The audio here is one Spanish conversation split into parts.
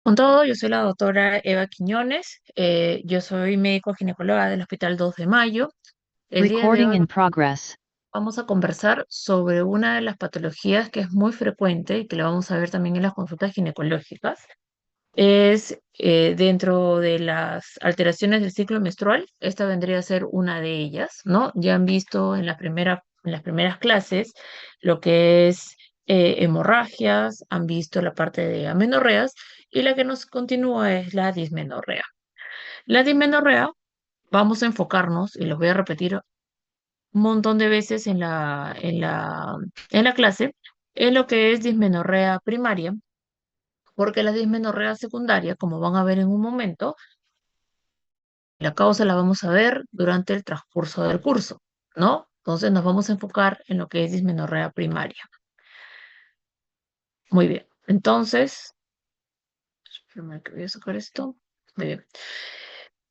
Con todo, yo soy la doctora Eva Quiñones, yo soy médico ginecóloga del Hospital 2 de Mayo. El día de Recording hoy in progress. vamos a conversar sobre una de las patologías que es muy frecuente y que la vamos a ver también en las consultas ginecológicas. Es dentro de las alteraciones del ciclo menstrual, esta vendría a ser una de ellas, ¿no? Ya han visto en las primeras clases lo que es hemorragias, han visto la parte de amenorreas y la que nos continúa es la dismenorrea. La dismenorrea, vamos a enfocarnos, y los voy a repetir un montón de veces en la clase, en lo que es dismenorrea primaria, porque la dismenorrea secundaria, como van a ver en un momento, la causa la vamos a ver durante el transcurso del curso, ¿no? Entonces nos vamos a enfocar en lo que es dismenorrea primaria. Muy bien. Entonces, espérame que voy a sacar esto. Muy bien.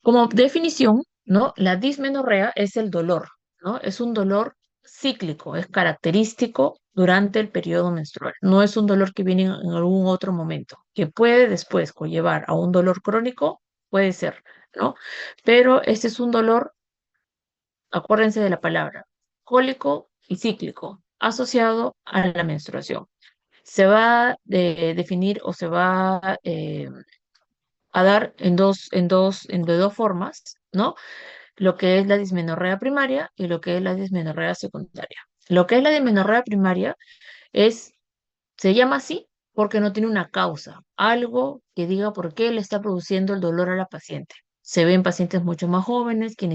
Como definición, ¿no? La dismenorrea es el dolor, ¿no? Es un dolor cíclico, es característico durante el periodo menstrual. No es un dolor que viene en algún otro momento, que puede después conllevar a un dolor crónico, puede ser, ¿no? Pero este es un dolor, acuérdense de la palabra, cólico y cíclico, asociado a la menstruación. Se va a definir o se va a dar de dos formas, ¿no? Lo que es la dismenorrea primaria y lo que es la dismenorrea secundaria. Lo que es la dismenorrea primaria es, se llama así porque no tiene una causa, algo que diga por qué le está produciendo el dolor a la paciente. Se ven pacientes mucho más jóvenes que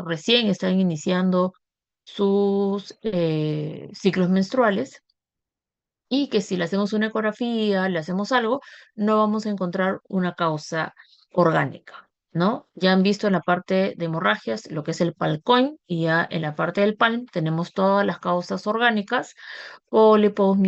recién están iniciando sus ciclos menstruales y que si le hacemos una ecografía, le hacemos algo, no vamos a encontrar una causa orgánica, ¿no? Ya han visto en la parte de hemorragias lo que es el PALCOIN y ya en la parte del PALM tenemos todas las causas orgánicas, pólipos,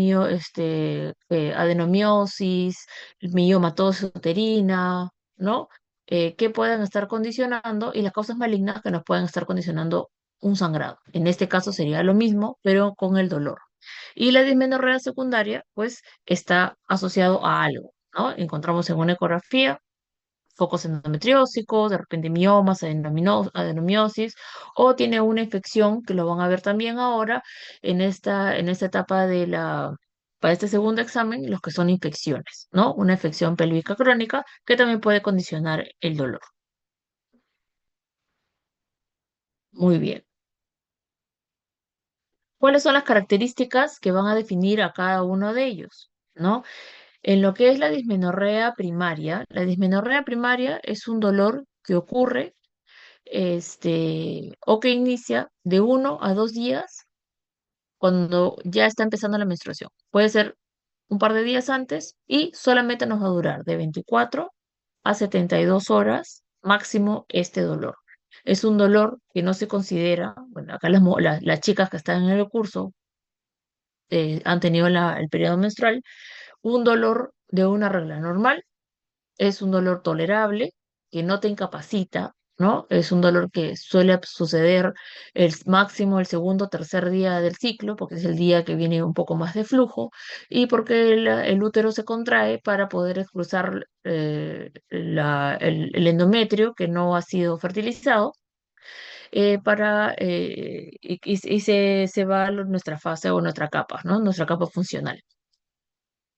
adenomiosis, miomatosis uterina, ¿no? Que puedan estar condicionando y las causas malignas que nos pueden estar condicionando un sangrado. En este caso sería lo mismo, pero con el dolor. Y la dismenorrea secundaria, pues, está asociado a algo, ¿no? Encontramos en una ecografía focos endometriósicos, de repente miomas, adenomiosis, o tiene una infección, que lo van a ver también ahora, en esta etapa para este segundo examen, los que son infecciones, ¿no? Una infección pélvica crónica que también puede condicionar el dolor. Muy bien. ¿Cuáles son las características que van a definir a cada uno de ellos? ¿No? En lo que es la dismenorrea primaria es un dolor que ocurre, o que inicia de 1 a 2 días cuando ya está empezando la menstruación. Puede ser un par de días antes y solamente nos va a durar de 24 a 72 horas máximo este dolor. Es un dolor que no se considera, bueno, acá las chicas que están en el curso han tenido el periodo menstrual, un dolor de una regla normal, es un dolor tolerable, que no te incapacita, ¿no? Es un dolor que suele suceder máximo el segundo o tercer día del ciclo, porque es el día que viene un poco más de flujo, y porque el útero se contrae para poder expulsar el endometrio que no ha sido fertilizado. Se va a nuestra fase o nuestra capa, ¿no? Nuestra capa funcional.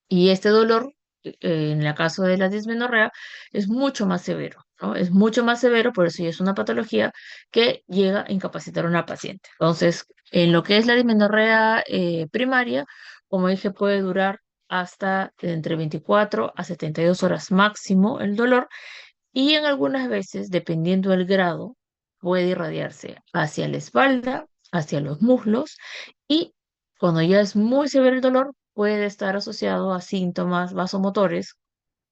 Y este dolor, en el caso de la dismenorrea, es mucho más severo, ¿no? Es mucho más severo, por eso ya es una patología que llega a incapacitar a una paciente. Entonces, en lo que es la dismenorrea primaria, como dije, puede durar hasta entre 24 a 72 horas máximo el dolor y en algunas veces, dependiendo del grado, puede irradiarse hacia la espalda, hacia los muslos y cuando ya es muy severo el dolor, puede estar asociado a síntomas vasomotores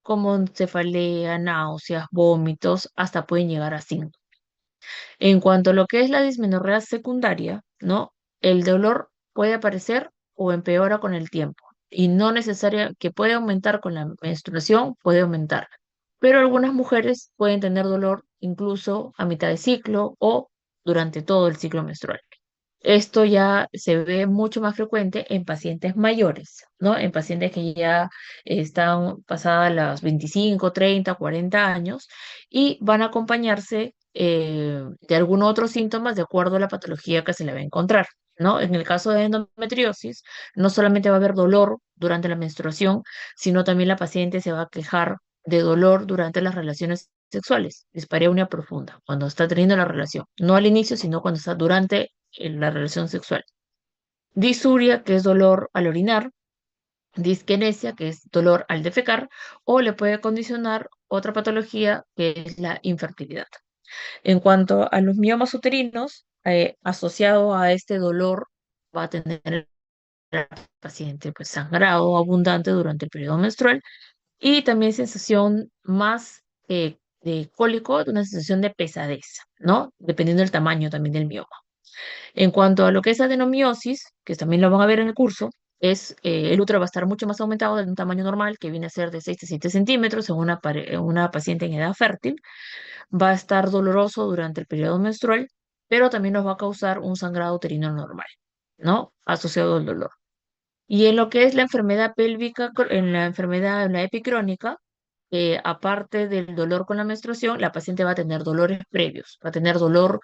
como cefalea, náuseas, vómitos, hasta pueden llegar a síntomas. En cuanto a lo que es la dismenorrea secundaria, ¿no? El dolor puede aparecer o empeora con el tiempo y no necesaria que puede aumentar con la menstruación, puede aumentar. Pero algunas mujeres pueden tener dolor incluso a mitad de ciclo o durante todo el ciclo menstrual. Esto ya se ve mucho más frecuente en pacientes mayores, ¿no? En pacientes que ya están pasadas las 25, 30, 40 años y van a acompañarse de algún otro síntomas de acuerdo a la patología que se le va a encontrar, ¿no? En el caso de endometriosis, no solamente va a haber dolor durante la menstruación, sino también la paciente se va a quejar de dolor durante las relaciones sexuales, dispareunia profunda, cuando está teniendo la relación, no al inicio, sino cuando está durante en la relación sexual. Disuria, que es dolor al orinar, disquinesia, que es dolor al defecar, o le puede condicionar otra patología que es la infertilidad. En cuanto a los miomas uterinos, asociado a este dolor va a tener el paciente pues, sangrado abundante durante el periodo menstrual y también sensación más de cólico, de una sensación de pesadez, ¿no? Dependiendo del tamaño también del mioma. En cuanto a lo que es adenomiosis, que también lo van a ver en el curso, el útero va a estar mucho más aumentado de un tamaño normal, que viene a ser de 6 a 7 centímetros en una paciente en edad fértil. Va a estar doloroso durante el periodo menstrual, pero también nos va a causar un sangrado uterino normal, ¿no? Asociado al dolor. Y en lo que es la enfermedad pélvica, en la epicrónica, aparte del dolor con la menstruación, la paciente va a tener dolores previos, va a tener dolor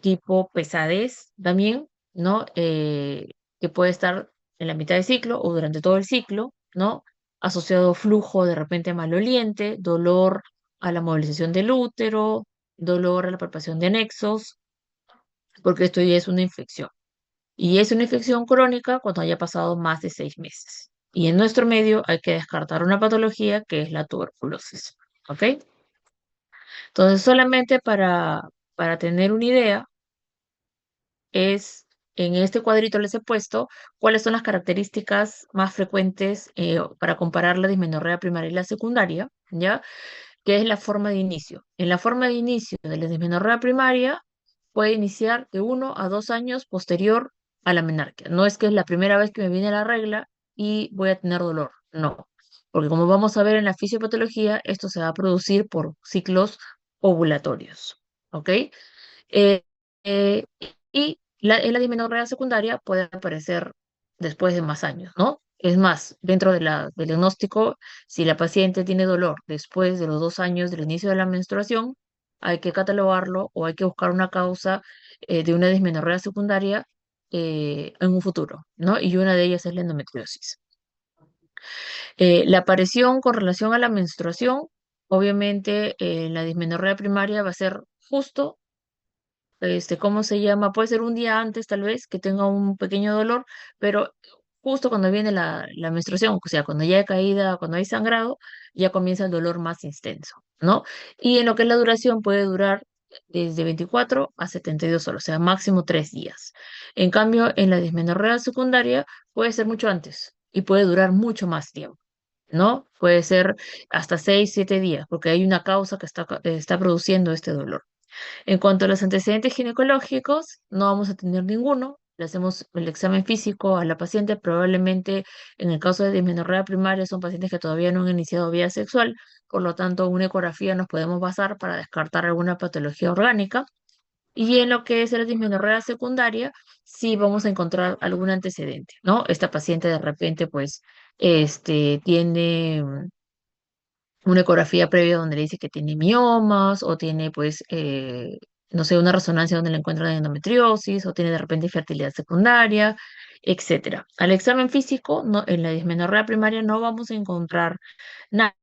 tipo pesadez también, ¿no? Que puede estar en la mitad del ciclo o durante todo el ciclo, ¿no? Asociado a flujo de repente maloliente, dolor a la movilización del útero, dolor a la palpación de anexos, porque esto ya es una infección. Y es una infección crónica cuando haya pasado más de 6 meses. Y en nuestro medio hay que descartar una patología que es la tuberculosis. ¿Ok? Entonces, solamente para tener una idea, es en este cuadrito les he puesto cuáles son las características más frecuentes para comparar la dismenorrea primaria y la secundaria, ¿ya? Que es la forma de inicio. En la forma de inicio de la dismenorrea primaria puede iniciar de 1 a 2 años posterior a la menarquia. No es que es la primera vez que me viene la regla y voy a tener dolor. No, porque como vamos a ver en la fisiopatología, esto se va a producir por ciclos ovulatorios. ¿Ok? Eh, eh, y en la dismenorrea secundaria puede aparecer después de más años, ¿no? Es más, dentro del diagnóstico, si la paciente tiene dolor después de los 2 años del inicio de la menstruación, hay que catalogarlo o hay que buscar una causa de una dismenorrea secundaria en un futuro, ¿no? Y una de ellas es la endometriosis. La aparición con relación a la menstruación, obviamente, la dismenorrea primaria va a ser justo ¿cómo se llama? Puede ser un día antes, tal vez, que tenga un pequeño dolor, pero justo cuando viene la menstruación, o sea, cuando ya hay caída, cuando hay sangrado, ya comienza el dolor más extenso, ¿no? Y en lo que es la duración puede durar desde 24 a 72 horas, o sea, máximo 3 días. En cambio, en la dismenorrea secundaria puede ser mucho antes y puede durar mucho más tiempo. ¿No? Puede ser hasta 6, 7 días, porque hay una causa que está produciendo este dolor. En cuanto a los antecedentes ginecológicos, no vamos a tener ninguno. Le hacemos el examen físico a la paciente. Probablemente en el caso de dismenorrea primaria son pacientes que todavía no han iniciado vida sexual. Por lo tanto, una ecografía nos podemos basar para descartar alguna patología orgánica. Y en lo que es la dismenorrea secundaria, sí vamos a encontrar algún antecedente, ¿no? Esta paciente de repente, pues, tiene una ecografía previa donde le dice que tiene miomas o tiene, pues, no sé, una resonancia donde le encuentran endometriosis o tiene de repente infertilidad secundaria, etcétera. Al examen físico, no, en la dismenorrea primaria no vamos a encontrar nada,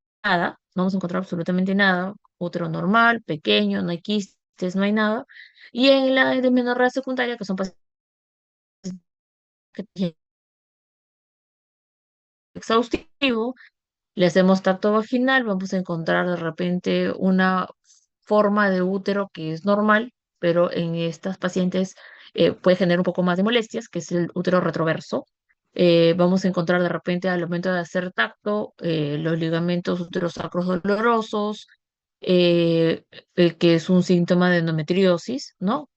no vamos a encontrar absolutamente nada, útero normal, pequeño, no hay quistes, no hay nada. Y en la dismenorrea secundaria, que son pacientes que tienen exhaustivo, le hacemos tacto vaginal, vamos a encontrar de repente una forma de útero que es normal, pero en estas pacientes puede generar un poco más de molestias, que es el útero retroverso. Vamos a encontrar de repente al momento de hacer tacto los ligamentos uterosacros dolorosos, eh, que es un síntoma de endometriosis, ¿no?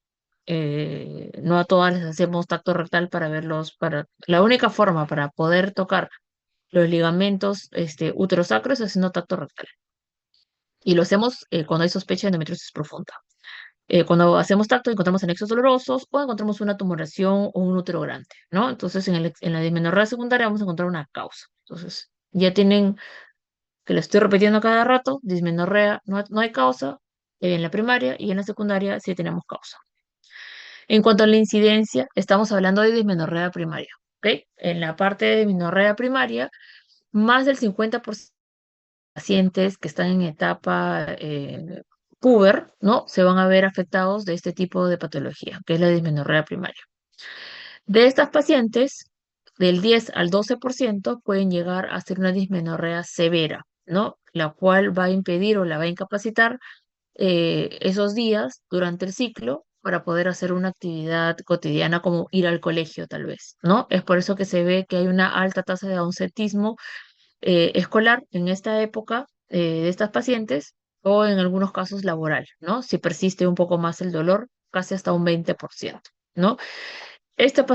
No a todas les hacemos tacto rectal para verlos, la única forma para poder tocar los ligamentos uterosacros haciendo tacto rectal. Y lo hacemos cuando hay sospecha de endometriosis profunda. Cuando hacemos tacto encontramos anexos dolorosos o encontramos una tumoración o un útero grande, ¿no? Entonces en la dismenorrea secundaria vamos a encontrar una causa. Entonces ya tienen, que lo estoy repitiendo cada rato, dismenorrea no hay causa en la primaria y en la secundaria sí tenemos causa. En cuanto a la incidencia, estamos hablando de dismenorrea primaria, ¿ok? En la parte de dismenorrea primaria, más del 50% de pacientes que están en etapa puber, ¿no? Se van a ver afectados de este tipo de patología, que es la dismenorrea primaria. De estas pacientes, del 10 al 12% pueden llegar a ser una dismenorrea severa, ¿no? La cual va a impedir o la va a incapacitar esos días durante el ciclo para poder hacer una actividad cotidiana como ir al colegio, tal vez, ¿no? Es por eso que se ve que hay una alta tasa de ausentismo escolar en esta época de estas pacientes o en algunos casos laboral, ¿no? Si persiste un poco más el dolor, casi hasta un 20%, ¿no? Esta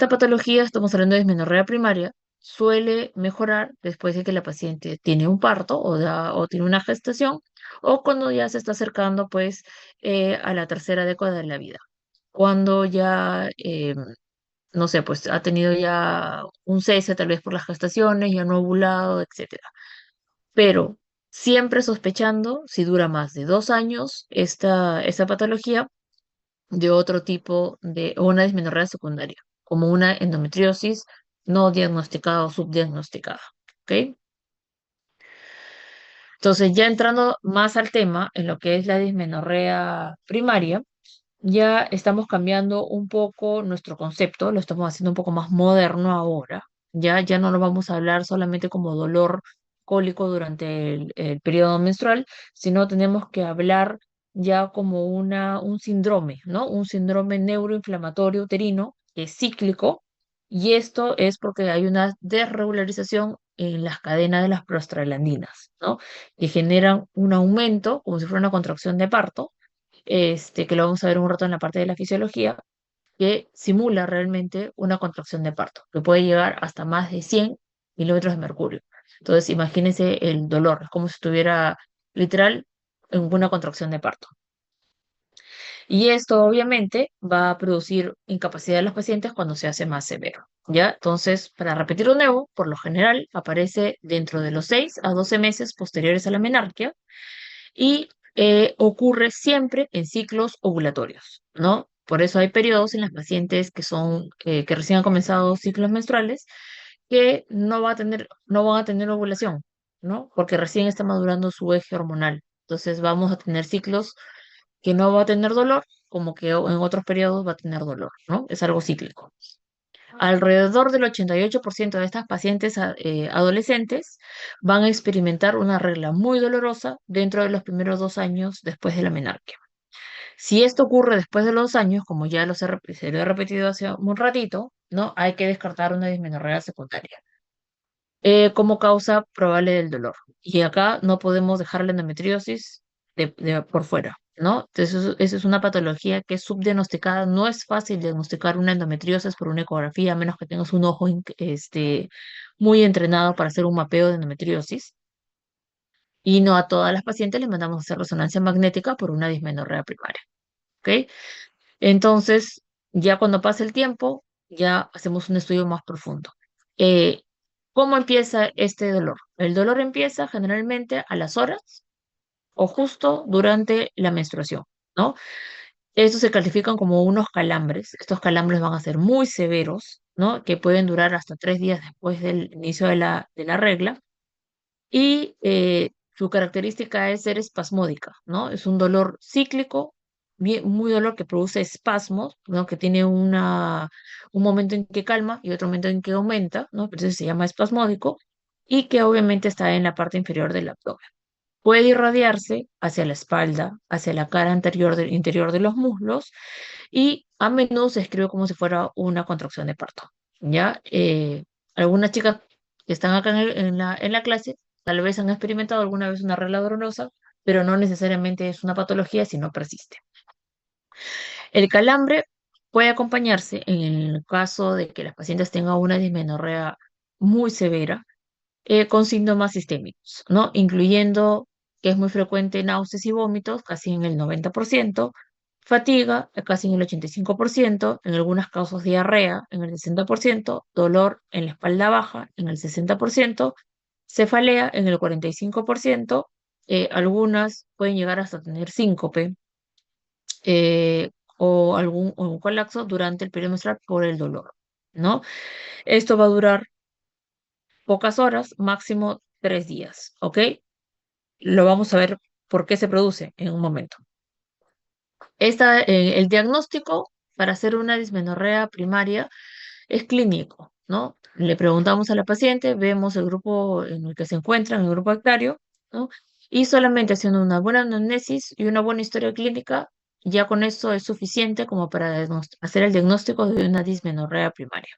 patología, estamos hablando de dismenorrea primaria, suele mejorar después de que la paciente tiene un parto o tiene una gestación o cuando ya se está acercando pues a la tercera década de la vida, cuando ya, no sé, pues ha tenido ya un cese tal vez por las gestaciones, ya no ha ovulado, etcétera. Pero siempre sospechando si dura más de 2 años esta patología de otro tipo de, o una dismenorrea secundaria, como una endometriosis no diagnosticada o subdiagnosticada. ¿Ok? Entonces, ya entrando más al tema, en lo que es la dismenorrea primaria, ya estamos cambiando un poco nuestro concepto, lo estamos haciendo un poco más moderno ahora. Ya no lo vamos a hablar solamente como dolor cólico durante el periodo menstrual, sino tenemos que hablar ya como un síndrome, ¿no? Un síndrome neuroinflamatorio uterino que es cíclico, y esto es porque hay una desregularización en las cadenas de las prostaglandinas, ¿no? Que generan un aumento, como si fuera una contracción de parto, que lo vamos a ver un rato en la parte de la fisiología, que simula realmente una contracción de parto, que puede llegar hasta más de 100 milímetros de mercurio. Entonces, imagínense el dolor, es como si estuviera literal en una contracción de parto. Y esto obviamente va a producir incapacidad de los pacientes cuando se hace más severo. ¿Ya? Entonces, para repetir de nuevo, por lo general aparece dentro de los 6 a 12 meses posteriores a la menarquia y ocurre siempre en ciclos ovulatorios, ¿no? Por eso hay periodos en las pacientes que recién han comenzado ciclos menstruales que no van a tener ovulación, ¿no? Porque recién está madurando su eje hormonal. Entonces vamos a tener ciclos que no va a tener dolor, como que en otros periodos va a tener dolor, ¿no? Es algo cíclico. Alrededor del 88% de estas pacientes adolescentes van a experimentar una regla muy dolorosa dentro de los primeros 2 años después de la menarquia. Si esto ocurre después de los 2 años, como ya se lo he repetido hace un ratito, ¿no? Hay que descartar una dismenorrea secundaria como causa probable del dolor. Y acá no podemos dejar la endometriosis por fuera, ¿no? Entonces, eso es una patología que es subdiagnosticada. No es fácil diagnosticar una endometriosis por una ecografía, a menos que tengas un ojo muy entrenado para hacer un mapeo de endometriosis. Y no a todas las pacientes les mandamos a hacer resonancia magnética por una dismenorrea primaria, ¿ok? Entonces, ya cuando pasa el tiempo, ya hacemos un estudio más profundo. Eh, ¿Cómo empieza este dolor? El dolor empieza generalmente a las horas o justo durante la menstruación, ¿no? Estos se califican como unos calambres. Estos calambres van a ser muy severos, ¿no? Que pueden durar hasta 3 días después del inicio de la regla. Y su característica es ser espasmódica, ¿no? Es un dolor cíclico, muy dolor que produce espasmos, ¿no? Que tiene un momento en que calma y otro momento en que aumenta, ¿no? Por eso se llama espasmódico, y que obviamente está en la parte inferior del abdomen. Puede irradiarse hacia la espalda, hacia la cara interior de los muslos, y a menudo se escribe como si fuera una contracción de parto, ¿ya? Algunas chicas que están acá en la clase tal vez han experimentado alguna vez una regla dolorosa, pero no necesariamente es una patología, sino persiste. El calambre puede acompañarse, en el caso de que las pacientes tengan una dismenorrea muy severa, con síntomas sistémicos, ¿no? Incluyendo que es muy frecuente náuseas y vómitos, casi en el 90%, fatiga, casi en el 85%, en algunos casos diarrea, en el 60%, dolor en la espalda baja, en el 60%, cefalea, en el 45%, algunas pueden llegar hasta tener síncope, eh, o un colapso durante el periodo menstrual por el dolor, ¿no? Esto va a durar pocas horas, máximo 3 días, ¿ok? Lo vamos a ver por qué se produce en un momento. El diagnóstico para hacer una dismenorrea primaria es clínico, ¿no? Le preguntamos a la paciente, vemos el grupo en el que se encuentra, en el grupo etario, ¿no? Y solamente haciendo una buena anamnesis y una buena historia clínica, ya con eso es suficiente como para hacer el diagnóstico de una dismenorrea primaria.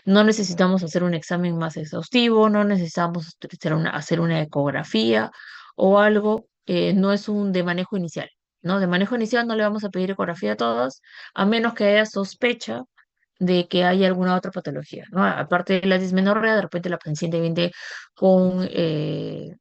No necesitamos hacer un examen más exhaustivo, no necesitamos hacer una ecografía o algo, no es un de manejo inicial, ¿no? De manejo inicial no le vamos a pedir ecografía a todas, a menos que haya sospecha de que haya alguna otra patología, ¿no? Aparte de la dismenorrea, de repente la paciente viene con,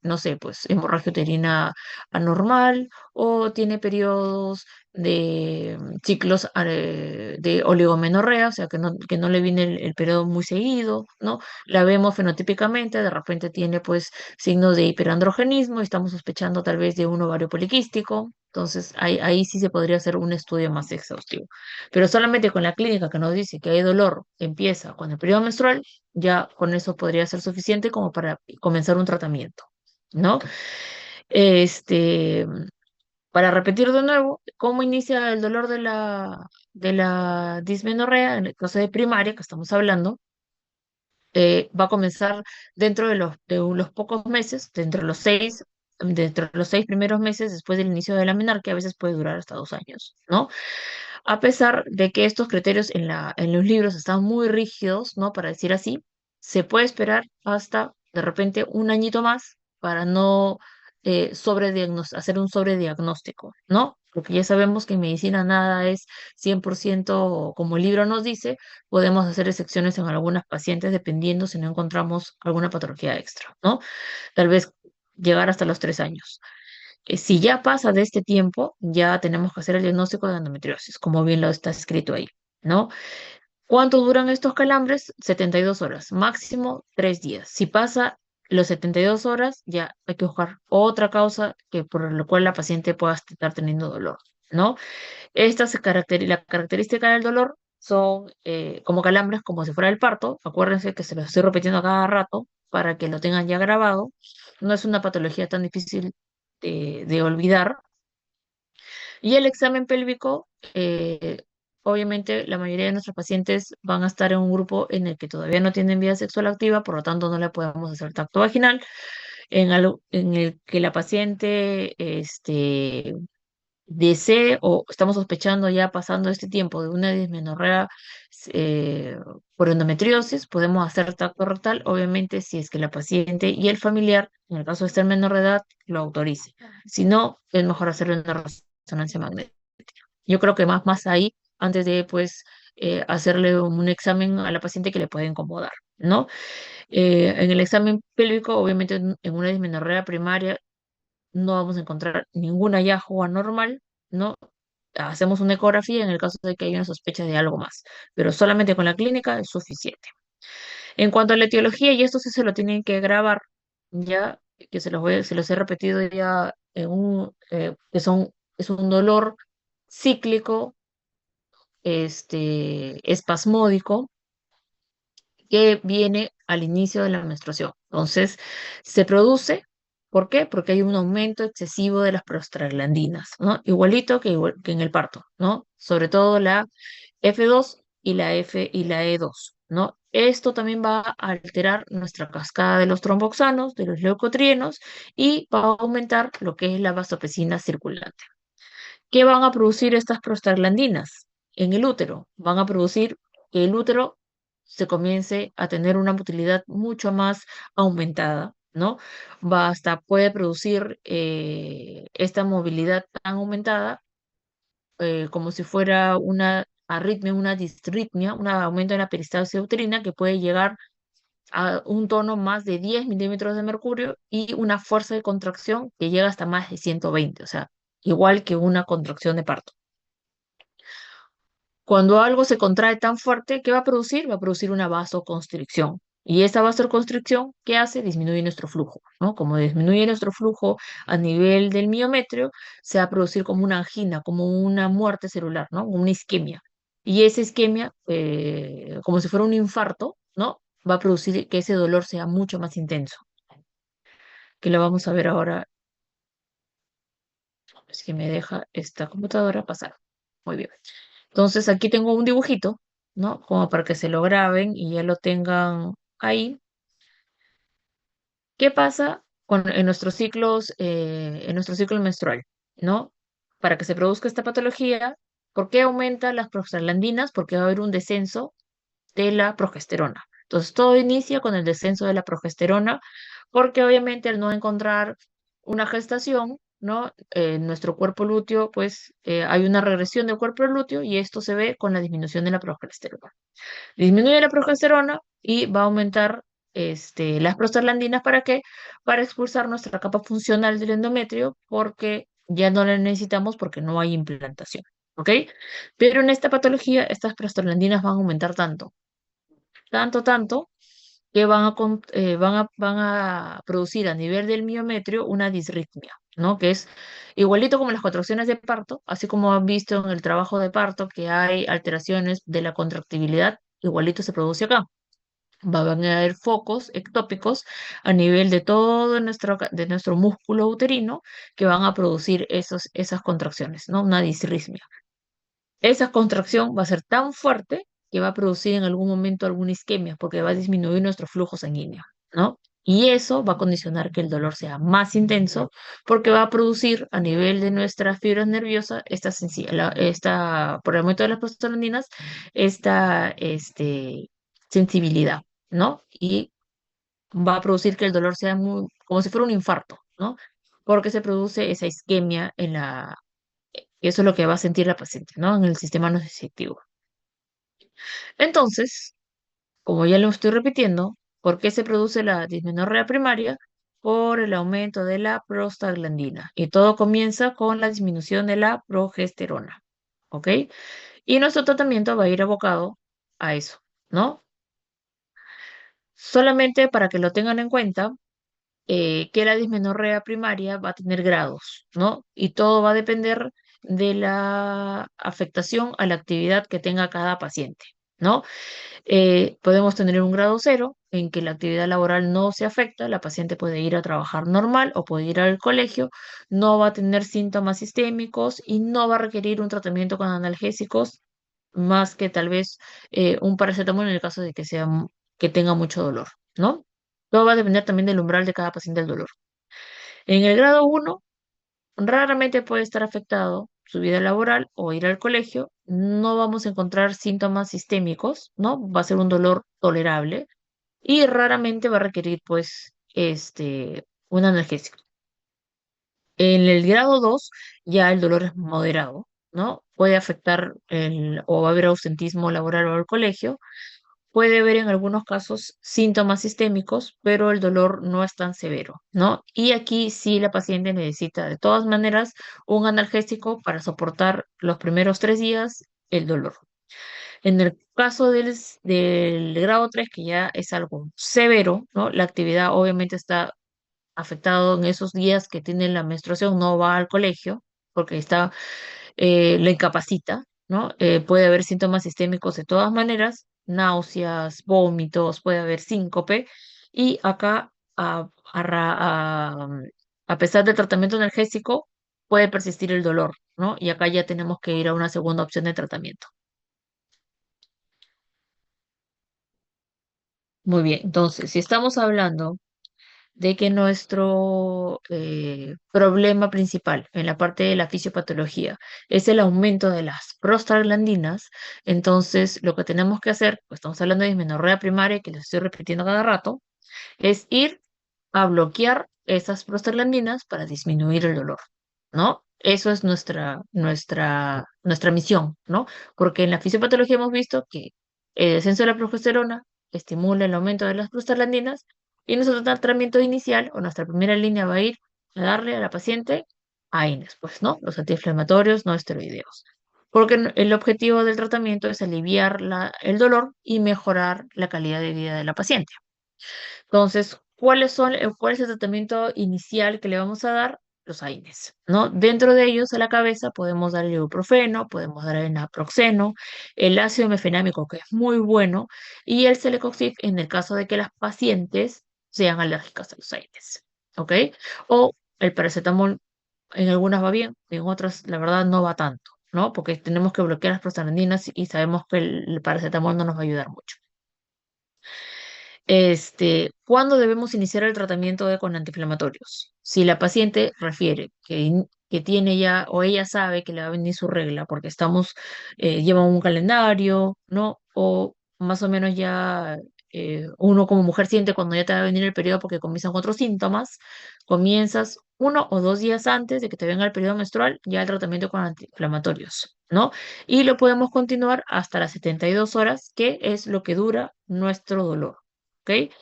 no sé, pues hemorragia uterina anormal o tiene periodos de ciclos de oligomenorrea, o sea, que no le viene el periodo muy seguido, ¿no? La vemos fenotípicamente, de repente tiene pues signos de hiperandrogenismo, estamos sospechando tal vez de un ovario poliquístico, entonces ahí sí se podría hacer un estudio más exhaustivo. Pero solamente con la clínica que nos dice que hay dolor, empieza con el periodo menstrual, ya con eso podría ser suficiente como para comenzar un tratamiento, ¿no? Este, para repetir de nuevo, ¿cómo inicia el dolor de la dismenorrea? En el caso de primaria que estamos hablando, va a comenzar dentro de los pocos meses, dentro de los 6 primeros meses después del inicio de la menarquia, a veces puede durar hasta 2 años, ¿no? A pesar de que estos criterios en los libros están muy rígidos, ¿no? Para decir así, se puede esperar hasta de repente un añito más para no hacer un sobrediagnóstico, ¿no? Porque ya sabemos que en medicina nada es 100% como el libro nos dice, podemos hacer excepciones en algunas pacientes dependiendo si no encontramos alguna patología extra, ¿no? Tal vez llegar hasta los 3 años. Si ya pasa de este tiempo, ya tenemos que hacer el diagnóstico de endometriosis, como bien lo está escrito ahí, ¿no? ¿Cuánto duran estos calambres? 72 horas, máximo 3 días. Si pasa los 72 horas, ya hay que buscar otra causa que por la cual la paciente pueda estar teniendo dolor, ¿no? La característica del dolor son como calambres, como si fuera el parto. Acuérdense que se los estoy repitiendo a cada rato para que lo tengan ya grabado. No es una patología tan difícil de olvidar. Y el examen pélvico, obviamente la mayoría de nuestros pacientes van a estar en un grupo en el que todavía no tienen vida sexual activa, por lo tanto no le podemos hacer tacto vaginal, en el que la paciente desee o estamos sospechando ya pasando este tiempo de una dismenorrea eh, por endometriosis, podemos hacer tacto rectal, obviamente si es que la paciente y el familiar, en el caso de estar menor de edad, lo autorice. Si no, es mejor hacerlo en una resonancia magnética. Yo creo que más ahí, antes de pues hacerle un examen a la paciente que le puede incomodar, ¿no? En el examen pélvico, obviamente en una dismenorrea primaria, no vamos a encontrar ningún hallazgo anormal, ¿no? Hacemos una ecografía en el caso de que haya una sospecha de algo más, pero solamente con la clínica es suficiente. En cuanto a la etiología, y esto sí se lo tienen que grabar, ya que se los he repetido ya es un dolor cíclico, espasmódico, que viene al inicio de la menstruación. Entonces, se produce, ¿por qué? Porque hay un aumento excesivo de las prostaglandinas, ¿no? Igualito que en el parto, ¿no? Sobre todo la F2 y la E2, ¿no? Esto también va a alterar nuestra cascada de los tromboxanos, de los leucotrienos, y va a aumentar lo que es la vasopresina circulante. ¿Qué van a producir estas prostaglandinas en el útero? Van a producir que el útero se comience a tener una motilidad mucho más aumentada, ¿no? Puede producir esta movilidad tan aumentada como si fuera una arritmia, una disritmia, un aumento en la peristalsis uterina que puede llegar a un tono más de 10 milímetros de mercurio y una fuerza de contracción que llega hasta más de 120, o sea, igual que una contracción de parto. Cuando algo se contrae tan fuerte, ¿qué va a producir? Va a producir una vasoconstricción. Y esa vasoconstricción, ¿qué hace? Disminuye nuestro flujo, ¿no? Como disminuye nuestro flujo a nivel del miometrio, se va a producir como una angina, como una muerte celular, ¿no? Una isquemia. Y esa isquemia, como si fuera un infarto, ¿no? Va a producir que ese dolor sea mucho más intenso, que lo vamos a ver ahora. Es que me deja esta computadora pasar. Muy bien. Entonces aquí tengo un dibujito, ¿no? Como para que se lo graben y ya lo tengan ahí. ¿Qué pasa en nuestros ciclos, en nuestro ciclo menstrual, ¿no? Para que se produzca esta patología, ¿por qué aumentan las prostaglandinas? Porque va a haber un descenso de la progesterona. Entonces, todo inicia con el descenso de la progesterona, porque obviamente al no encontrar una gestación, ¿no? En nuestro cuerpo lúteo, pues hay una regresión del cuerpo lúteo y esto se ve con la disminución de la progesterona. Disminuye la progesterona y va a aumentar las prostaglandinas. ¿Para qué? Para expulsar nuestra capa funcional del endometrio, porque ya no la necesitamos porque no hay implantación. ¿Ok? Pero en esta patología, estas prostaglandinas van a aumentar tanto, que van a producir a nivel del miometrio una disritmia, ¿no? Que es igualito como las contracciones de parto, así como han visto en el trabajo de parto que hay alteraciones de la contractibilidad, igualito se produce acá. Van a haber focos ectópicos a nivel de todo de nuestro músculo uterino que van a producir esas contracciones, ¿no? Una disritmia. Esa contracción va a ser tan fuerte que va a producir en algún momento alguna isquemia porque va a disminuir nuestro flujo sanguíneo, ¿no? Y eso va a condicionar que el dolor sea más intenso porque va a producir a nivel de nuestras fibras nerviosas por el aumento de las prostaglandinas, esta sensibilidad, ¿no? Y va a producir que el dolor sea como si fuera un infarto, ¿no? Porque se produce esa isquemia y eso es lo que va a sentir la paciente, ¿no? En el sistema nociceptivo. Entonces, como ya lo estoy repitiendo, ¿por qué se produce la dismenorrea primaria? Por el aumento de la prostaglandina. Y todo comienza con la disminución de la progesterona. ¿Ok? Y nuestro tratamiento va a ir abocado a eso, ¿no? Solamente para que lo tengan en cuenta, que la dismenorrea primaria va a tener grados, ¿no? Y todo va a depender de la afectación a la actividad que tenga cada paciente, ¿no? Podemos tener un grado cero en que la actividad laboral no se afecta, la paciente puede ir a trabajar normal o puede ir al colegio, no va a tener síntomas sistémicos y no va a requerir un tratamiento con analgésicos más que tal vez un paracetamol en el caso de que que tenga mucho dolor, ¿no? Todo va a depender también del umbral de cada paciente del dolor. En el grado uno raramente puede estar afectado su vida laboral o ir al colegio. No vamos a encontrar síntomas sistémicos, ¿no? Va a ser un dolor tolerable y raramente va a requerir, pues, un analgésico. En el grado 2 ya el dolor es moderado, ¿no? Puede afectar o va a haber ausentismo laboral o al colegio. Puede haber en algunos casos síntomas sistémicos, pero el dolor no es tan severo, ¿no? Y aquí sí la paciente necesita de todas maneras un analgésico para soportar los primeros 3 días el dolor. En el caso del grado 3 que ya es algo severo, ¿no? La actividad obviamente está afectado en esos días que tiene la menstruación, no va al colegio porque la incapacita, ¿no? Puede haber síntomas sistémicos de todas maneras, náuseas, vómitos, puede haber síncope, y acá, a pesar del tratamiento analgésico, puede persistir el dolor, ¿no? Y acá ya tenemos que ir a una segunda opción de tratamiento. Muy bien, entonces, si estamos hablando de que nuestro problema principal en la parte de la fisiopatología es el aumento de las prostaglandinas, entonces lo que tenemos que hacer, pues estamos hablando de dismenorrea primaria, que lo estoy repitiendo cada rato, es ir a bloquear esas prostaglandinas para disminuir el dolor, ¿no? Eso es nuestra misión, ¿no? Porque en la fisiopatología hemos visto que el descenso de la progesterona estimula el aumento de las prostaglandinas y nuestro tratamiento inicial o nuestra primera línea va a ir a darle a la paciente AINES, pues, ¿no? Los antiinflamatorios no esteroideos. porque el objetivo del tratamiento es aliviar el dolor y mejorar la calidad de vida de la paciente. Entonces, ¿cuál es el tratamiento inicial que le vamos a dar? Los AINES, ¿no? Dentro de ellos, a la cabeza, podemos dar el ibuprofeno, podemos dar el naproxeno, el ácido mefenámico, que es muy bueno, y el Celecoxib en el caso de que las pacientes sean alérgicas a los AINES, ¿ok? O el paracetamol, en algunas va bien, en otras, la verdad, no va tanto, ¿no? Porque tenemos que bloquear las prostaglandinas y sabemos que el paracetamol no nos va a ayudar mucho. ¿Cuándo debemos iniciar el tratamiento con antiinflamatorios? Si la paciente refiere que tiene ya o ella sabe que le va a venir su regla porque lleva un calendario, ¿no? O más o menos ya uno como mujer siente cuando ya te va a venir el periodo porque comienzan otros síntomas, comienzas 1 o 2 días antes de que te venga el periodo menstrual ya el tratamiento con antiinflamatorios, ¿no? Y lo podemos continuar hasta las 72 horas, que es lo que dura nuestro dolor. ¿Ok?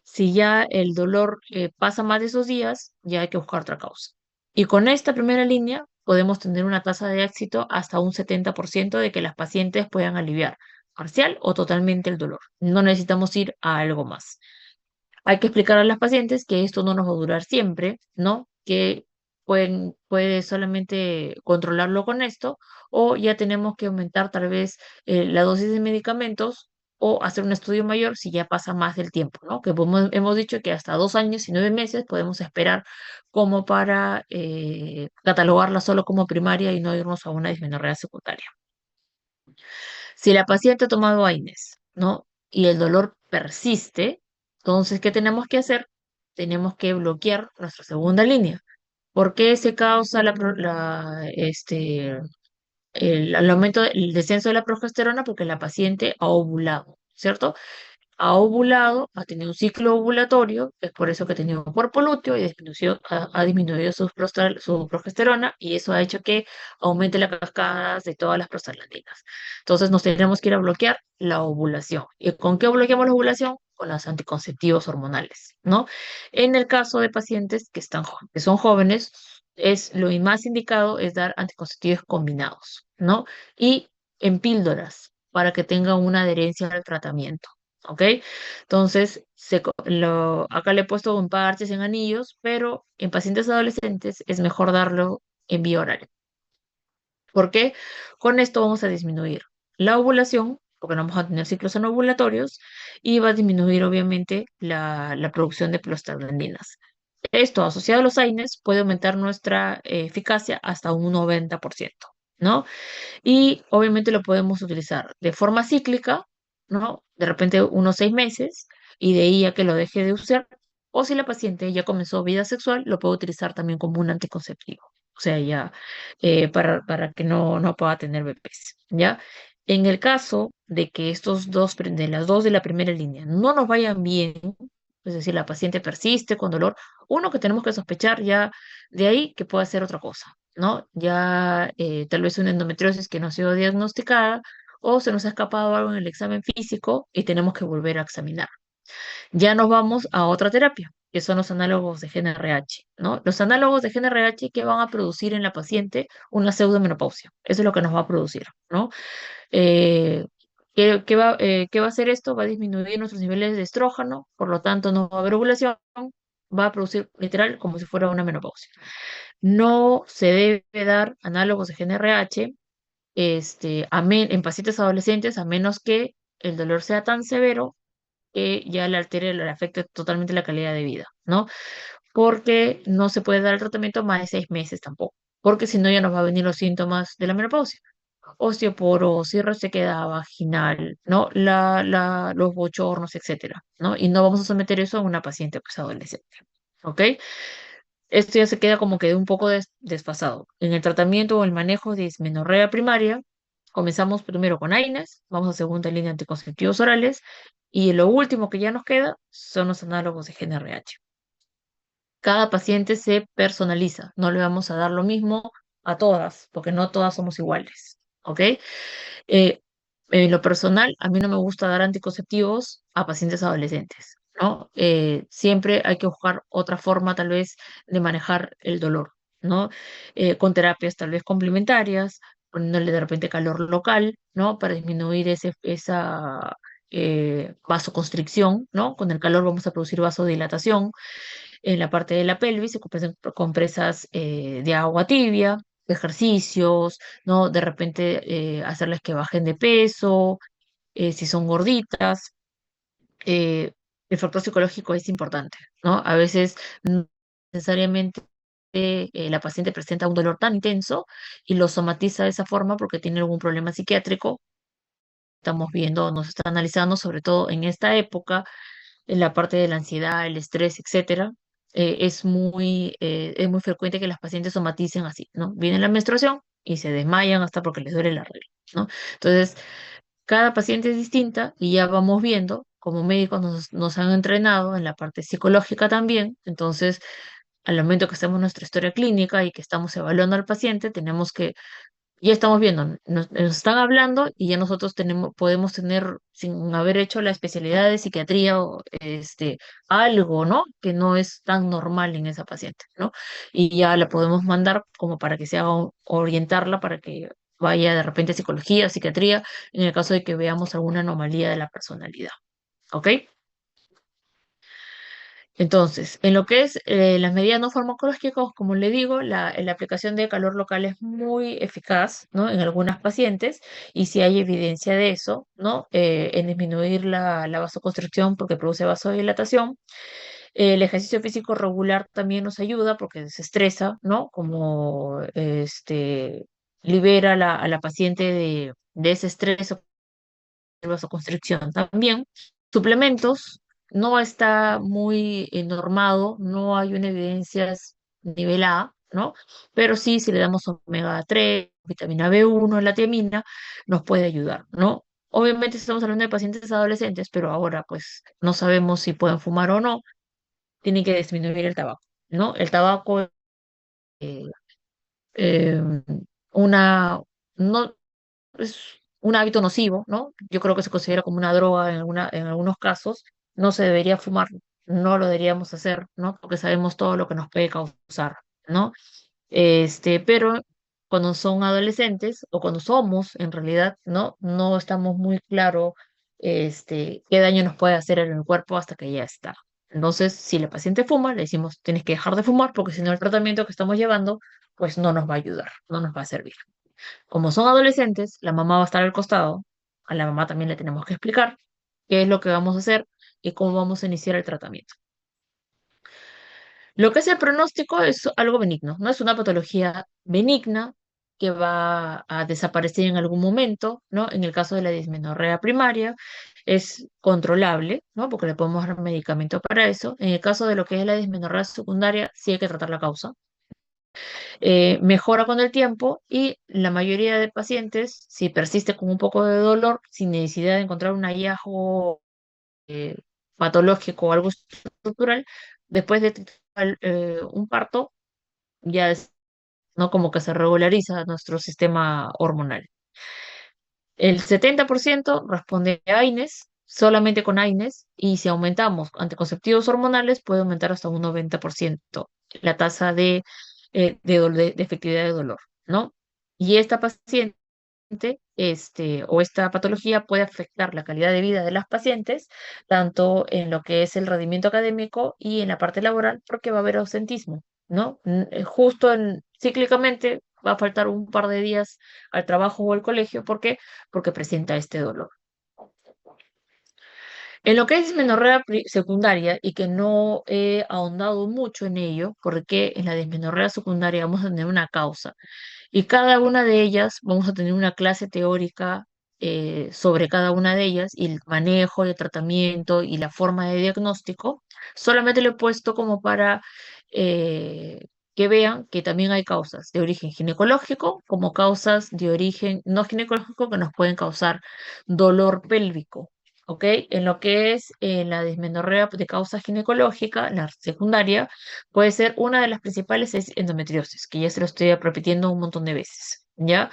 Si ya el dolor pasa más de esos días, ya hay que buscar otra causa. Y con esta primera línea podemos tener una tasa de éxito hasta un 70% de que las pacientes puedan aliviar parcial o totalmente el dolor. No necesitamos ir a algo más. Hay que explicar a las pacientes que esto no nos va a durar siempre, ¿no? Que puede solamente controlarlo con esto, o ya tenemos que aumentar tal vez la dosis de medicamentos o hacer un estudio mayor si ya pasa más del tiempo, ¿no? Que hemos dicho que hasta 2 años y 9 meses podemos esperar como para catalogarla solo como primaria y no irnos a una dismenorrea secundaria. Si la paciente ha tomado AINES, ¿no? Y el dolor persiste, entonces, ¿qué tenemos que hacer? Tenemos que bloquear nuestra segunda línea. ¿Por qué se causa el aumento, el descenso de la progesterona? Porque la paciente ha ovulado, ¿cierto? Ha ovulado, ha tenido un ciclo ovulatorio, es por eso que ha tenido un cuerpo lúteo y ha disminuido su progesterona y eso ha hecho que aumente las cascadas de todas las prostaglandinas. Entonces nos tenemos que ir a bloquear la ovulación. ¿Y con qué bloqueamos la ovulación? Con los anticonceptivos hormonales, ¿no? En el caso de pacientes que son jóvenes, lo más indicado es dar anticonceptivos combinados, ¿no? Y en píldoras para que tengan una adherencia al tratamiento. ¿Ok? Entonces, acá le he puesto en parches, en anillos, pero en pacientes adolescentes es mejor darlo en vía oral. ¿Por qué? Con esto vamos a disminuir la ovulación, porque no vamos a tener ciclos anovulatorios, y va a disminuir obviamente la producción de prostaglandinas. Esto, asociado a los AINES, puede aumentar nuestra eficacia hasta un 90%, ¿no? Y obviamente lo podemos utilizar de forma cíclica, ¿no? De repente unos 6 meses y de ahí ya que lo deje de usar. O si la paciente ya comenzó vida sexual, lo puede utilizar también como un anticonceptivo. O sea, ya para que no pueda tener bebés, ¿ya? En el caso de que de las dos de la primera línea no nos vayan bien, es decir, la paciente persiste con dolor, uno que tenemos que sospechar ya de ahí que puede ser otra cosa, ¿no? Ya tal vez una endometriosis que no ha sido diagnosticada o se nos ha escapado algo en el examen físico y tenemos que volver a examinar. Ya nos vamos a otra terapia, que son los análogos de GnRH, ¿no? Los análogos de GnRH que van a producir en la paciente una pseudomenopausia. Eso es lo que nos va a producir, ¿no? Eh, ¿qué va a hacer esto? Va a disminuir nuestros niveles de estrógeno, por lo tanto no va a haber ovulación, va a producir literal como si fuera una menopausia. No se debe dar análogos de GnRH en pacientes adolescentes a menos que el dolor sea tan severo que ya le afecte totalmente la calidad de vida, ¿no? Porque no se puede dar el tratamiento más de 6 meses tampoco, porque si no ya nos va a venir los síntomas de la menopausia. Osteoporosis, resequedad vaginal, ¿no? Los bochornos, etcétera, ¿no? Y no vamos a someter eso a una paciente pues, adolescente, ¿ok? Esto ya se queda como que un poco desfasado. En el tratamiento o el manejo de dismenorrea primaria, comenzamos primero con AINES, vamos a segunda línea anticonceptivos orales, y lo último que ya nos queda son los análogos de GnRH. Cada paciente se personaliza, no le vamos a dar lo mismo a todas, porque no todas somos iguales, ¿ok? Eh, en lo personal, a mí no me gusta dar anticonceptivos a pacientes adolescentes, ¿no? Siempre hay que buscar otra forma, tal vez, de manejar el dolor, ¿no? Con terapias tal vez complementarias, poniéndole de repente calor local, ¿no? Para disminuir esa vasoconstricción, ¿no? Con el calor vamos a producir vasodilatación en la parte de la pelvis, se compresan compresas de agua tibia, ejercicios, ¿no? De repente hacerles que bajen de peso, si son gorditas. eh, el factor psicológico es importante, ¿no? A veces no necesariamente la paciente presenta un dolor tan intenso y lo somatiza de esa forma porque tiene algún problema psiquiátrico. Estamos viendo, nos está analizando, sobre todo en esta época, en la parte de la ansiedad, el estrés, etcétera. Es muy frecuente que las pacientes somaticen así, ¿no? Viene la menstruación y se desmayan hasta porque les duele la regla, ¿no? Entonces, cada paciente es distinta y ya vamos viendo, como médicos nos han entrenado en la parte psicológica también, entonces al momento que hacemos nuestra historia clínica y que estamos evaluando al paciente, tenemos que, ya estamos viendo, nos están hablando y ya nosotros podemos tener, sin haber hecho la especialidad de psiquiatría o algo, ¿no? Que no es tan normal en esa paciente, ¿no? Y ya la podemos mandar como para que se haga, orientarla para que vaya de repente a psicología, psiquiatría, en el caso de que veamos alguna anomalía de la personalidad, ¿ok? Entonces, en lo que es las medidas no farmacológicas, como le digo, la aplicación de calor local es muy eficaz, ¿no? En algunas pacientes, y si hay evidencia de eso, ¿no? En disminuir la vasoconstricción porque produce vasodilatación. El ejercicio físico regular también nos ayuda porque desestresa, ¿no? Como libera a la paciente de ese estrés o vasoconstricción también. Suplementos, no está muy normado, no hay una evidencia nivel A, ¿no? Pero sí, si le damos omega 3 vitamina B1 la tiamina, nos puede ayudar, ¿no? Obviamente estamos hablando de pacientes adolescentes, pero ahora pues no sabemos si pueden fumar o no, tienen que disminuir el tabaco, ¿no? El tabaco, eh, eh, una, no, es un hábito nocivo, ¿no? Yo creo que se considera como una droga en algunos casos. No se debería fumar, no lo deberíamos hacer, ¿no? Porque sabemos todo lo que nos puede causar, ¿no? Pero cuando son adolescentes o cuando somos, en realidad, ¿no? No estamos muy claro, qué daño nos puede hacer en el cuerpo hasta que ya está. Entonces, si la paciente fuma, le decimos, tienes que dejar de fumar porque si no el tratamiento que estamos llevando, pues no nos va a ayudar, no nos va a servir. Como son adolescentes, la mamá va a estar al costado. A la mamá también le tenemos que explicar qué es lo que vamos a hacer y cómo vamos a iniciar el tratamiento. Lo que es el pronóstico es algo benigno, no es una patología benigna que va a desaparecer en algún momento, ¿no? En el caso de la dismenorrea primaria es controlable, ¿no? Porque le podemos dar medicamento para eso. En el caso de lo que es la dismenorrea secundaria, sí hay que tratar la causa. Mejora con el tiempo y la mayoría de pacientes, si persiste con un poco de dolor, sin necesidad de encontrar un hallazgo eh, patológico o algo estructural, después de un parto, ya es, ¿no? Como que se regulariza nuestro sistema hormonal. El 70% responde a AINES, solamente con AINES, y si aumentamos anticonceptivos hormonales, puede aumentar hasta un 90% la tasa de efectividad de dolor, ¿no? Y esta paciente, o esta patología puede afectar la calidad de vida de las pacientes, tanto en lo que es el rendimiento académico y en la parte laboral, porque va a haber ausentismo, ¿no? Cíclicamente va a faltar un par de días al trabajo o al colegio, ¿por qué? Porque presenta este dolor. En lo que es dismenorrea secundaria, y que no he ahondado mucho en ello, porque en la dismenorrea secundaria vamos a tener una causa y cada una de ellas vamos a tener una clase teórica sobre cada una de ellas y el manejo, el tratamiento y la forma de diagnóstico. Solamente lo he puesto como para que vean que también hay causas de origen ginecológico como causas de origen no ginecológico que nos pueden causar dolor pélvico. ¿Ok? En lo que es la dismenorrea de causa ginecológica, la secundaria, puede ser una de las principales es endometriosis, que ya se lo estoy repitiendo un montón de veces, ¿ya?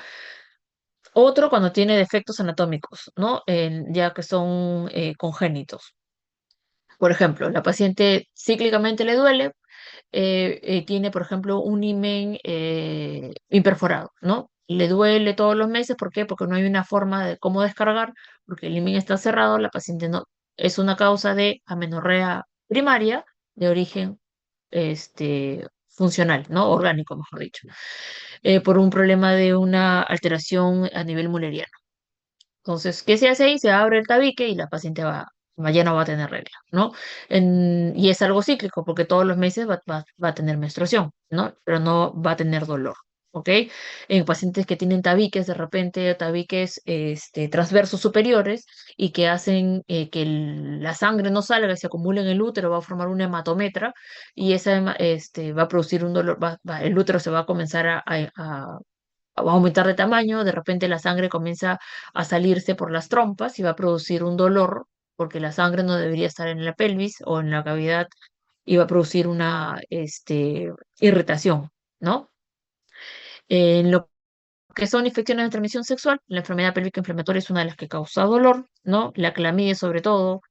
Otro cuando tiene defectos anatómicos, ¿no? Ya que son congénitos. Por ejemplo, la paciente cíclicamente le duele, tiene, por ejemplo, un himen imperforado, ¿no? le duele todos los meses. ¿Por qué? Porque no hay una forma de cómo descargar, porque el IMIN está cerrado, la paciente no, es una causa de amenorrea primaria de origen funcional, ¿no? Orgánico, mejor dicho, por un problema de una alteración a nivel mulleriano. Entonces, ¿qué se hace ahí? Se abre el tabique y la paciente ya no va a tener regla, ¿no? Y es algo cíclico porque todos los meses va a tener menstruación, ¿no? Pero no va a tener dolor, ¿ok? En pacientes que tienen tabiques, de repente tabiques transversos superiores y que hacen que la sangre no salga y se acumule en el útero, va a formar una hematometra y va a producir un dolor, el útero se va a comenzar va a aumentar de tamaño, de repente la sangre comienza a salirse por las trompas y va a producir un dolor porque la sangre no debería estar en la pelvis o en la cavidad y va a producir una irritación, ¿no? En lo que son infecciones de transmisión sexual, la enfermedad pélvica inflamatoria es una de las que causa dolor, ¿no? La clamidia sobre todo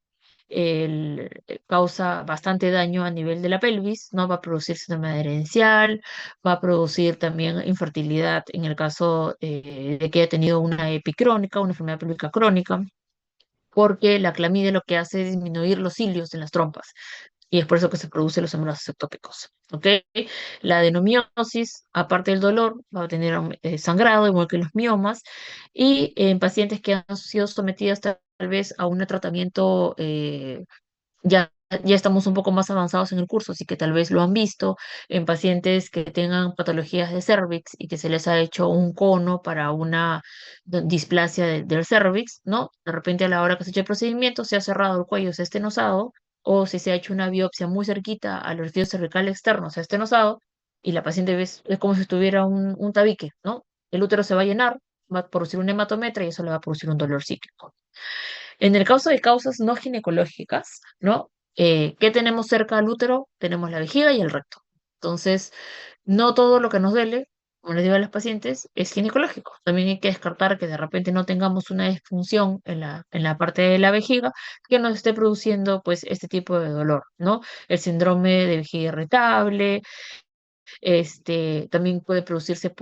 causa bastante daño a nivel de la pelvis, ¿no? Va a producir síndrome adherencial, va a producir también infertilidad en el caso de que haya tenido una epicrónica, una enfermedad pélvica crónica, porque la clamidia lo que hace es disminuir los cilios en las trompas. Y es por eso que se producen los embarasos ectópicos. ¿Ok? La adenomiosis, aparte del dolor, va a tener sangrado, igual que los miomas. Y en pacientes que han sido sometidas tal vez a un tratamiento ya estamos un poco más avanzados en el curso, así que tal vez lo han visto en pacientes que tengan patologías de cervix y que se les ha hecho un cono para una displasia del cervix, ¿no? De repente a la hora que se ha hecho el procedimiento se ha cerrado el cuello, se ha estenosado, o si se ha hecho una biopsia muy cerquita al orificio cervical externo, se ha estenosado, y la paciente es como si tuviera un tabique, ¿no? El útero se va a llenar, va a producir un hematometra y eso le va a producir un dolor cíclico. En el caso de causas no ginecológicas, ¿no? ¿Qué tenemos cerca del útero? Tenemos la vejiga y el recto. Entonces, no todo lo que nos duele, como les digo a los pacientes, es ginecológico. También hay que descartar que de repente no tengamos una disfunción en la parte de la vejiga que nos esté produciendo pues este tipo de dolor, ¿no? El síndrome de vejiga irritable, también puede producirse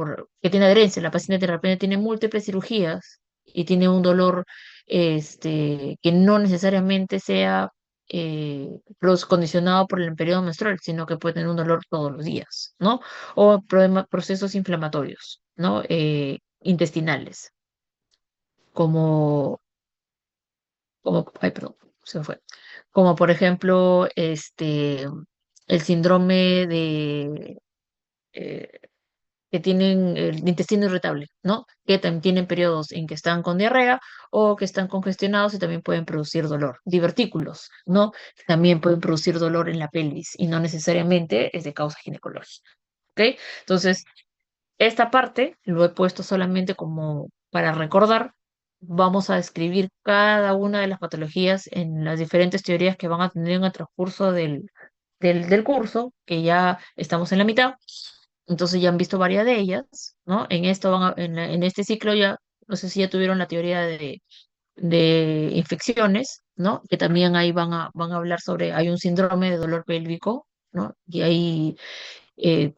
que tiene adherencia. La paciente de repente tiene múltiples cirugías y tiene un dolor que no necesariamente sea condicionado por el periodo menstrual, sino que puede tener un dolor todos los días, ¿no? O procesos inflamatorios, ¿no? Intestinales, como, ay, perdón, se me fue. Como por ejemplo, el síndrome de eh, que tienen el intestino irritable, ¿no? Que también tienen periodos en que están con diarrea o que están congestionados y también pueden producir dolor. Divertículos, ¿no? También pueden producir dolor en la pelvis y no necesariamente es de causa ginecológica, ¿ok? Entonces, esta parte lo he puesto solamente como para recordar. Vamos a describir cada una de las patologías en las diferentes teorías que van a tener en el transcurso del curso, que ya estamos en la mitad. Entonces ya han visto varias de ellas, ¿no? En este ciclo ya, no sé si ya tuvieron la teoría de infecciones, ¿no? Que también ahí van a hablar sobre, hay un síndrome de dolor pélvico, ¿no? Y ahí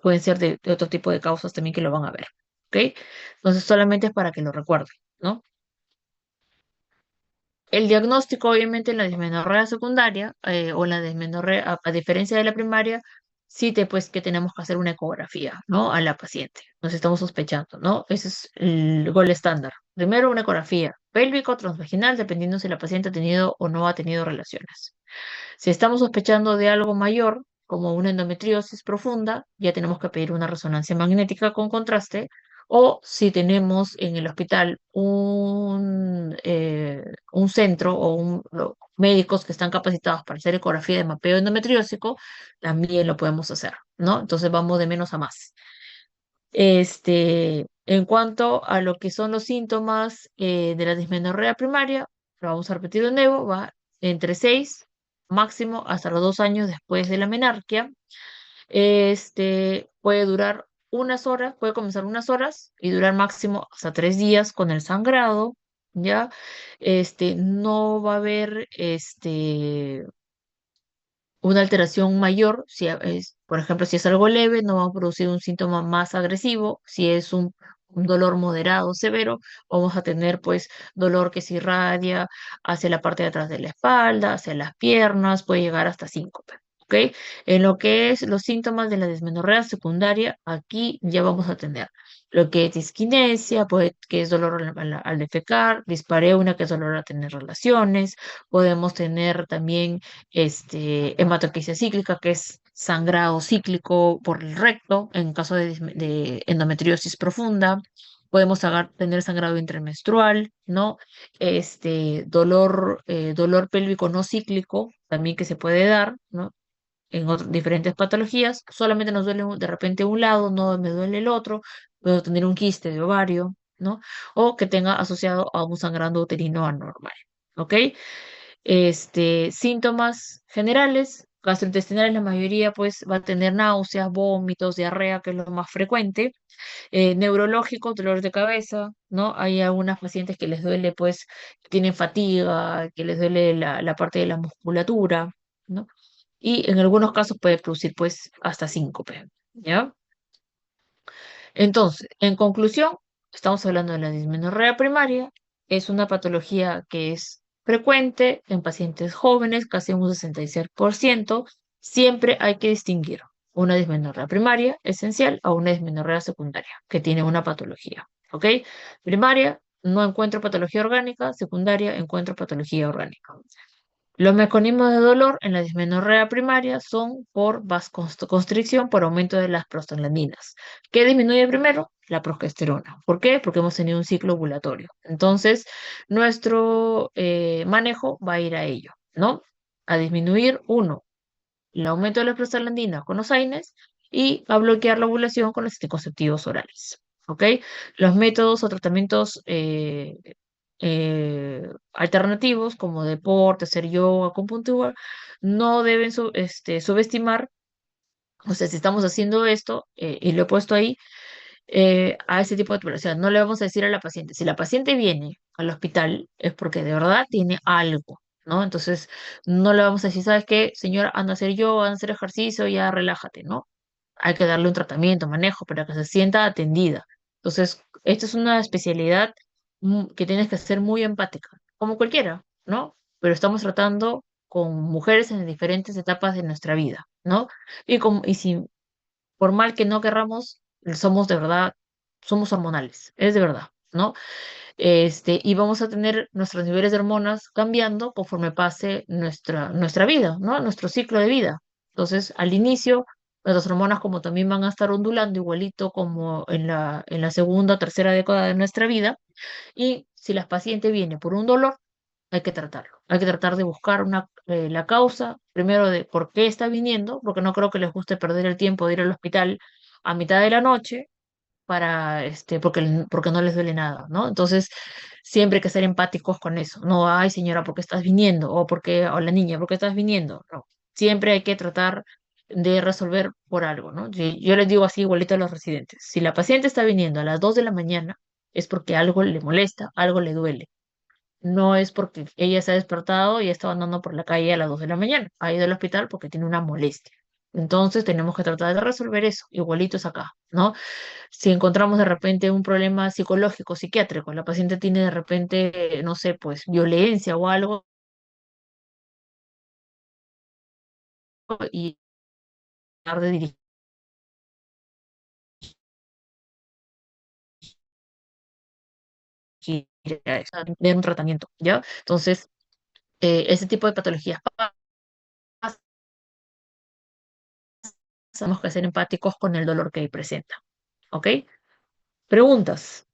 pueden ser de otro tipo de causas también que lo van a ver, ¿ok? Entonces solamente es para que lo recuerden, ¿no? El diagnóstico, obviamente, en la dismenorrea secundaria o en la dismenorrea, a diferencia de la primaria, sí pues que tenemos que hacer una ecografía, ¿no? A la paciente. Nos estamos sospechando, ¿no? Ese es el gol estándar. Primero, una ecografía pélvico, transvaginal, dependiendo si la paciente ha tenido o no ha tenido relaciones. Si estamos sospechando de algo mayor, como una endometriosis profunda, ya tenemos que pedir una resonancia magnética con contraste. O si tenemos en el hospital un centro o médicos que están capacitados para hacer ecografía de mapeo endometriósico, también lo podemos hacer, ¿no? Entonces vamos de menos a más. En cuanto a lo que son los síntomas de la dismenorrea primaria, lo vamos a repetir de nuevo, va entre 6 máximo hasta los 2 años después de la menarquia. Puede durar unas horas, puede comenzar unas horas y durar máximo hasta 3 días con el sangrado, ¿ya? No va a haber una alteración mayor, por ejemplo, si es algo leve, no va a producir un síntoma más agresivo. Si es un un dolor moderado o severo, vamos a tener pues dolor que se irradia hacia la parte de atrás de la espalda, hacia las piernas, puede llegar hasta síncope. ¿Ok? En lo que es los síntomas de la dismenorrea secundaria, aquí ya vamos a tener lo que es disquinesia, pues, que es dolor al defecar, dispareunia, que es dolor al tener relaciones, podemos tener también hematoquesia cíclica, que es sangrado cíclico por el recto en caso de endometriosis profunda. Podemos tener sangrado intermenstrual, ¿no? Dolor pélvico no cíclico, también que se puede dar, ¿no? En diferentes patologías, solamente nos duele de repente un lado, no me duele el otro, puedo tener un quiste de ovario, ¿no? O que tenga asociado a un sangrado uterino anormal, ¿ok? Síntomas generales, gastrointestinales, la mayoría pues va a tener náuseas, vómitos, diarrea, que es lo más frecuente. Neurológicos, dolor de cabeza, ¿no? Hay algunas pacientes que les duele pues, que tienen fatiga, que les duele la parte de la musculatura, ¿no? Y en algunos casos puede producir pues hasta síncope, ¿ya? Entonces, en conclusión, estamos hablando de la dismenorrea primaria. Es una patología que es frecuente en pacientes jóvenes, casi un 66%. Siempre hay que distinguir una dismenorrea primaria esencial a una dismenorrea secundaria que tiene una patología. ¿Ok? Primaria, no encuentro patología orgánica. Secundaria, encuentro patología orgánica. Los mecanismos de dolor en la dismenorrea primaria son por vasoconstricción por aumento de las prostaglandinas. ¿Qué disminuye primero? La progesterona. ¿Por qué? Porque hemos tenido un ciclo ovulatorio. Entonces, nuestro manejo va a ir a ello, ¿no? A disminuir, uno, el aumento de la prostaglandina con los AINES y a bloquear la ovulación con los anticonceptivos orales. ¿Ok? Los métodos o tratamientos alternativos como deporte, hacer yoga, acupuntura, no deben subestimar, o sea, si estamos haciendo esto, y lo he puesto ahí, a ese tipo de población. No le vamos a decir a la paciente, si la paciente viene al hospital es porque de verdad tiene algo, ¿no? Entonces, no le vamos a decir, ¿sabes qué, señora? Anda a hacer yoga, anda a hacer ejercicio, ya relájate, ¿no? Hay que darle un tratamiento, manejo, para que se sienta atendida. Entonces, esta es una especialidad que tienes que ser muy empática, como cualquiera, ¿no? Pero estamos tratando con mujeres en diferentes etapas de nuestra vida, ¿no? Y si por mal que no querramos, somos de verdad, somos hormonales, es de verdad, ¿no? Y vamos a tener nuestros niveles de hormonas cambiando conforme pase nuestra vida, ¿no? Nuestro ciclo de vida. Entonces, al inicio, nuestras hormonas como también van a estar ondulando igualito como en la segunda o tercera década de nuestra vida. Y si la paciente viene por un dolor, hay que tratarlo. Hay que tratar de buscar la causa, primero de por qué está viniendo, porque no creo que les guste perder el tiempo de ir al hospital a mitad de la noche porque no les duele nada, ¿no? Entonces, siempre hay que ser empáticos con eso. No, ay, señora, ¿por qué estás viniendo? O la niña, ¿por qué estás viniendo? No. Siempre hay que tratar de resolver por algo, ¿no? Yo les digo así igualito a los residentes. Si la paciente está viniendo a las 2 de la mañana, es porque algo le molesta, algo le duele. No es porque ella se ha despertado y está andando por la calle a las 2 de la mañana. Ha ido al hospital porque tiene una molestia. Entonces tenemos que tratar de resolver eso, igualitos acá, ¿no? Si encontramos de repente un problema psicológico, psiquiátrico, la paciente tiene de repente, no sé, pues violencia o algo, y tratar de dirigir a eso, de un tratamiento, ¿ya? Entonces, ese tipo de patologías tenemos que ser empáticos con el dolor que presenta, ¿ok? Preguntas.